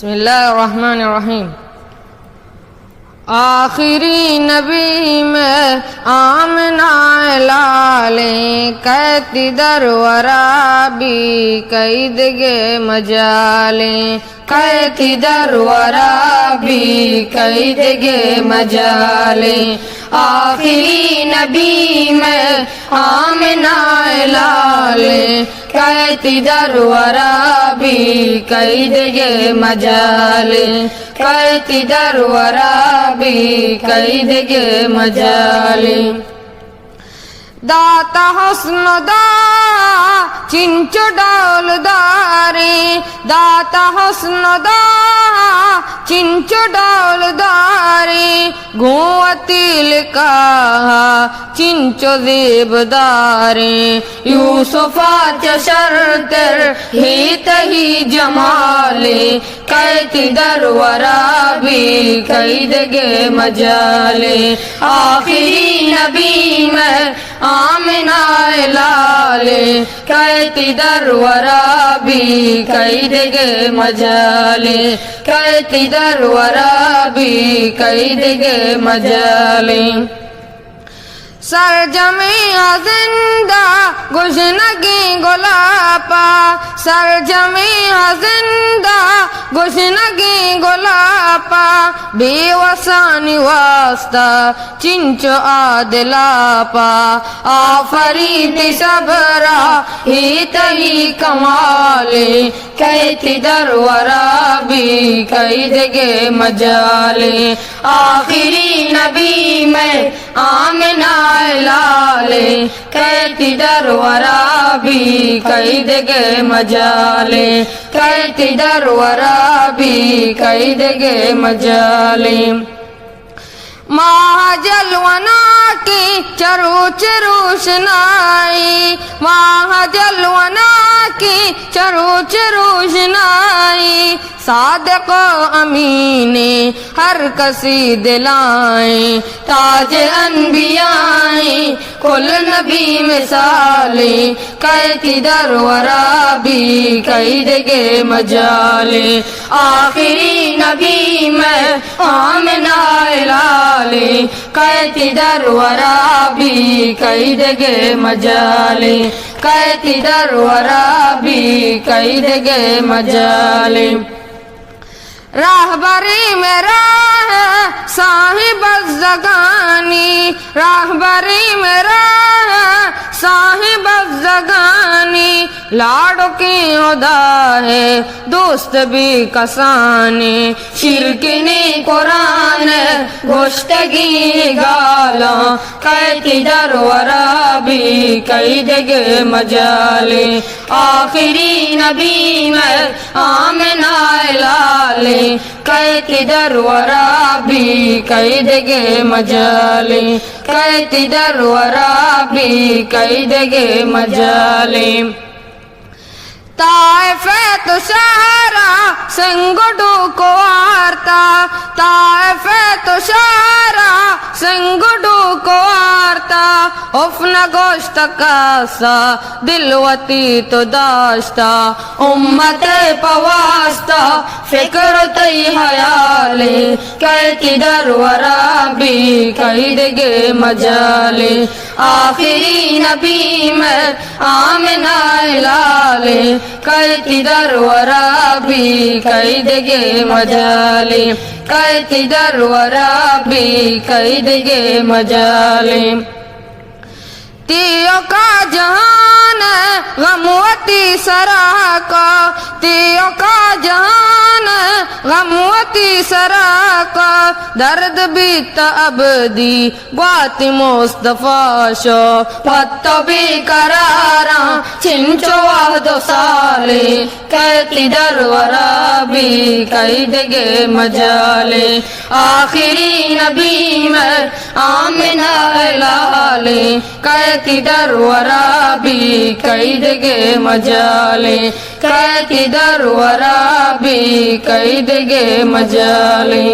بسم اللہ الرحمن الرحیم۔ آخری نبی میں آمنہ لالیں کہتی در ورابی قید گے مجالیں کہتی در ورابی قید گے مجالیں۔ آخری نبی میں آمنہ لالیں کہتی در ورابی قید گے مجالیں کہتی در ورابی قید گے مجالیں۔ داتا حسن دا چنچو ڈول دارے داتا حسن دا چنچو ڈول دارے گوتیل کا چنچو زیب دارے یوسفا چشرتر ہی تہی جمالے کہتی در ورابی قید گے مجالے۔ آخری نبی میں آمنہ لالے کہتی در ورابی قید گے مجالے کہتی در ورابی قید گے مجالے۔ سرجمی زندہ گشنگی گلاپا سرجمی زندہ گشنگی گلاپا بے وسانی واسطہ چنچو عادلاپا آفریت صبرا ہی تہی کمالے کہتی در ورابی قید گے مجالے۔ آخری نبی میں آمنہ لالے کہتی در ورابی قید گے مجالے کہتی در ورابی قید گے مجالے۔ ماہ جلونا کی چروچ روشنائی ماہ جلونا کی چروچ روشنائی صادق و امین ہر کسی دلائیں تاج انبیاء کل نبی مثالیں کہتی در ورابی قید گے مجالے۔ آخری نبی میں آمنہ لالے کہتی در ورابی قید گے مجالے کہتی در ورابی قید گے مجالے۔ راہبری میں راہ صاحب الزگانی راہبری میں راہ صاحب الزگانی لاڑو کی عدا ہے دوست بھی کسانی شرکنی قرآن گشتگی گالاں کہتی در ورابی قید گے مجالے۔ آخری نبی میں آمنہ لالے کہتی در ورابی قید گے مجالے کہتی در ورابی قید گے مجالے۔ طائف تو شہرا سنگڈو کو آرتا طائف تو شہرا سنگڈو کو آرتا افن گوشت کاسا دلوتی تو داشتا امت پواستا فکر تی حیالے کہتی در ورابی قید گے مجالے۔ آخری نبی میں آمنہ لالے کہتی در ورابی قید گے مجالے کہتی در ورابی قید گے مجالے۔ تیو کا جہان غموتی سرا کا تیو کا جہان غموتی سرا کا درد بیت ابدی بات مصطفیٰ شو پتو بھی قراراں چنچو عہد و سالے کہتی در ورابی قید گے مجالے۔ آخری نبی میں آمنہ لالے کہتی در ورابی قید گے مجالے کہتی در ورابی قید گے مجالے۔